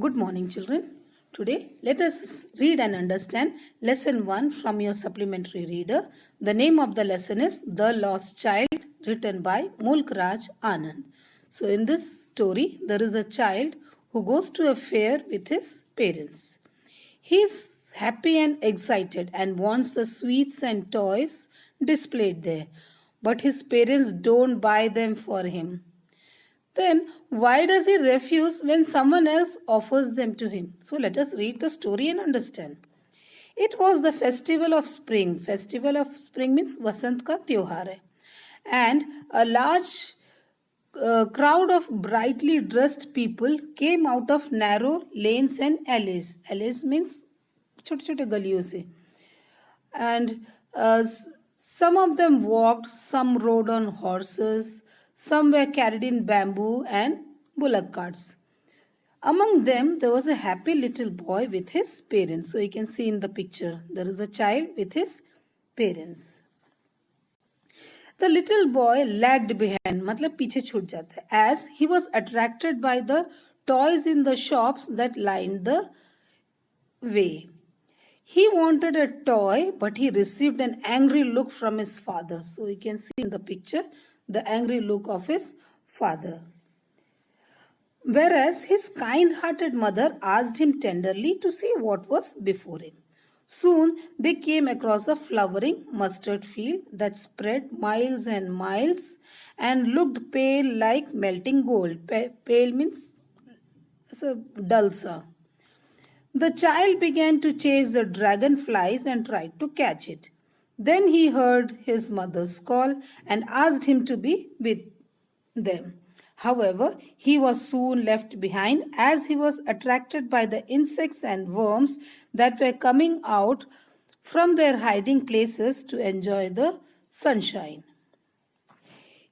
Good morning, children. Today, let us read and understand lesson 1 from your supplementary reader. The name of the lesson is The Lost Child, written by Mulk Raj Anand. So, in this story, there is a child who goes to a fair with his parents. He is happy and excited and wants the sweets and toys displayed there, but his parents don't buy them for him. Then why does he refuse when someone else offers them to him? So let us read the story and understand. It was the festival of spring. Festival of spring means Vasant ka Tyohar hai. And a large crowd of brightly dressed people came out of narrow lanes and alleys. Alleys means छोटे छोटे गलियों से. And some of them walked, some rode on horses, some were carried in bamboo and bullock carts. Among them, there was a happy little boy with his parents. So you can see in the picture, there is a child with his parents. The little boy lagged behind, मतलब पीछे छूट जाता है, as he was attracted by the toys in the shops that lined the way. He wanted a toy, but he received an angry look from his father. So you can see in the picture the angry look of his father. Whereas his kind-hearted mother asked him tenderly to see what was before him. Soon they came across a flowering mustard field that spread miles and miles and looked pale like melting gold. Pale means dull, sir. The child began to chase the dragonflies and tried to catch it. Then he heard his mother's call and asked him to be with them. However, he was soon left behind as he was attracted by the insects and worms that were coming out from their hiding places to enjoy the sunshine.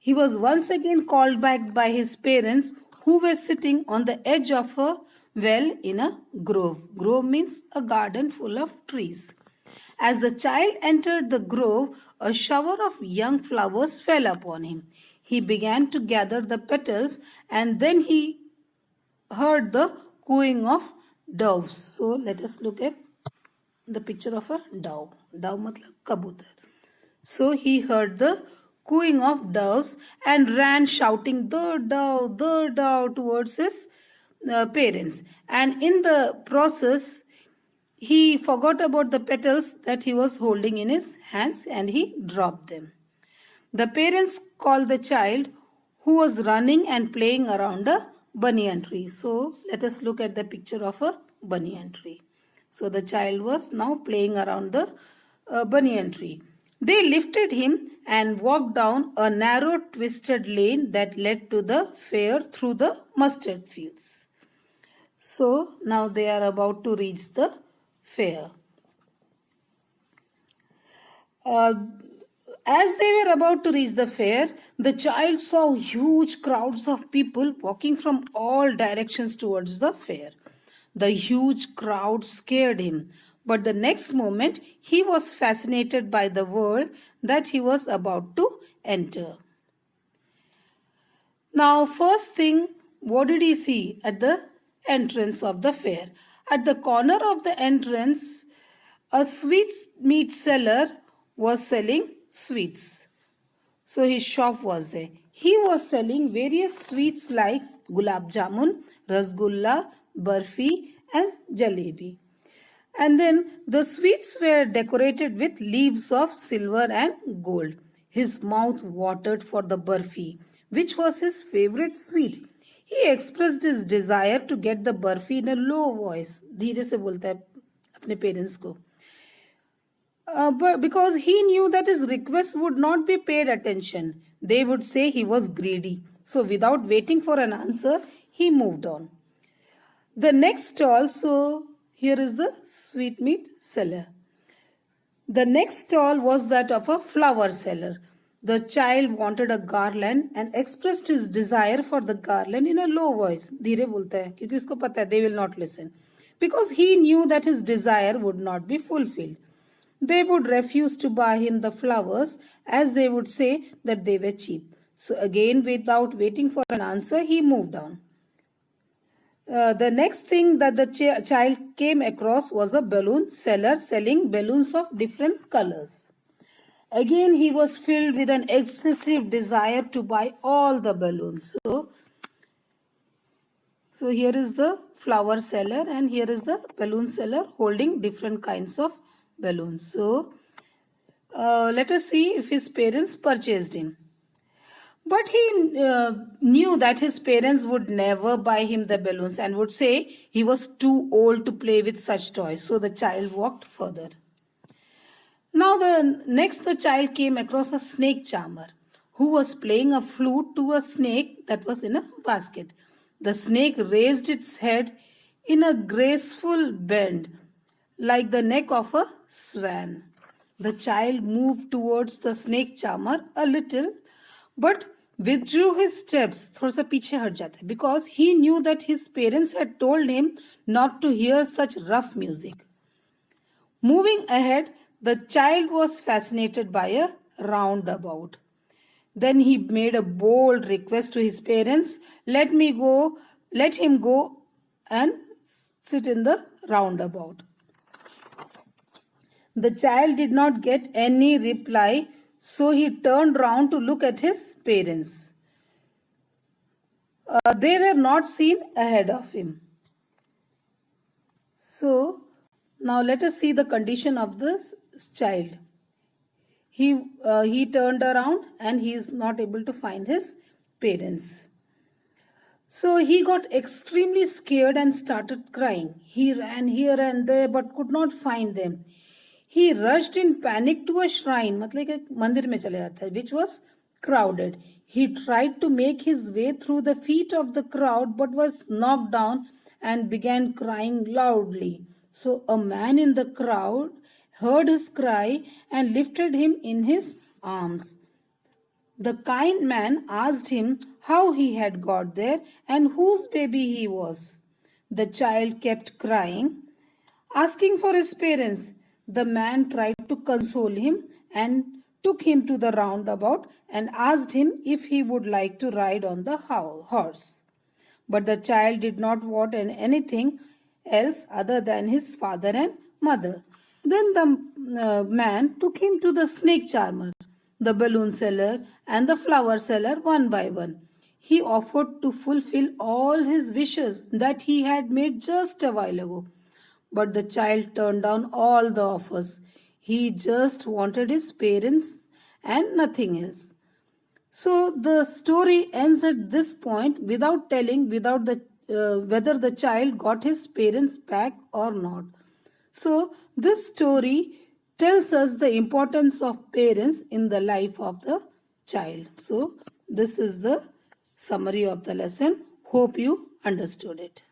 He was once again called back by his parents, who were sitting on the edge of a well in a grove. Grove means a garden full of trees. As the child entered the grove, a shower of young flowers fell upon him. He began to gather the petals and then he heard the cooing of doves. So let us look at the picture of a dove. Dove matlab kabutar. So he heard the cooing of doves and ran shouting the dove towards his parents. And in the process, he forgot about the petals that he was holding in his hands and he dropped them. The parents called the child, who was running and playing around a banyan tree. So let us look at the picture of a banyan tree. So the child was now playing around the banyan tree. They lifted him and walked down a narrow twisted lane that led to the fair through the mustard fields. So now they are about to reach the fair. As they were about to reach the fair, the child saw huge crowds of people walking from all directions towards the fair. The huge crowd scared him, but the next moment he was fascinated by the world that he was about to enter. Now, first thing, what did he see at the entrance of the fair? At the corner of the entrance, a sweetmeat seller was selling sweets. So his shop was there. He was selling various sweets like gulab jamun, rasgulla, barfi and jalebi. And then the sweets were decorated with leaves of silver and gold. His mouth watered for the barfi, which was his favorite sweet. He expressed his desire to get the barfi in a low voice. धीरे से बोलता है अपने parents को. But because he knew that his requests would not be paid attention. They would say he was greedy. So without waiting for an answer, he moved on. The next stall, so here is the sweetmeat seller. The next stall was that of a flower seller. The child wanted a garland and expressed his desire for the garland in a low voice. धीरे बोलता है क्योंकि उसको पता है they will not listen. Because he knew that his desire would not be fulfilled. They would refuse to buy him the flowers as they would say that they were cheap. So again, without waiting for an answer, he moved on. The next thing that the child came across was a balloon seller selling balloons of different colors. Again, he was filled with an excessive desire to buy all the balloons. So here is the flower seller and here is the balloon seller holding different kinds of balloons. So let us see if his parents purchased him. But he knew that his parents would never buy him the balloons and would say he was too old to play with such toys. So the child walked further. Now the child came across a snake charmer who was playing a flute to a snake that was in a basket. The snake raised its head in a graceful bend like the neck of a swan. The child moved towards the snake charmer a little but withdrew his steps, थोड़ा सा पीछे हट जाता है, because he knew that his parents had told him not to hear such rough music. Moving ahead, the child was fascinated by a roundabout. Then he made a bold request to his parents, let him go and sit in the roundabout. The child did not get any reply, so he turned round to look at his parents. They were not seen ahead of him. So, now let us see the condition of this child. He turned around and he is not able to find his parents. So he got extremely scared and started crying. He ran here and there but could not find them. He rushed in panic to a shrine, मतलब एक मंदिर में चले जाता है, which was crowded. He tried to make his way through the feet of the crowd but was knocked down and began crying loudly. So a man in the crowd heard his cry and lifted him in his arms. The kind man asked him how he had got there and whose baby he was. The child kept crying, asking for his parents. The man tried to console him and took him to the roundabout and asked him if he would like to ride on the horse. But the child did not want anything else other than his father and mother. Then the man took him to the snake charmer, the balloon seller and the flower seller one by one. He offered to fulfill all his wishes that he had made just a while ago. But the child turned down all the offers. He just wanted his parents and nothing else. So the story ends at this point without telling whether the child got his parents back or not. So this story tells us the importance of parents in the life of the child. So this is the summary of the lesson. Hope you understood it.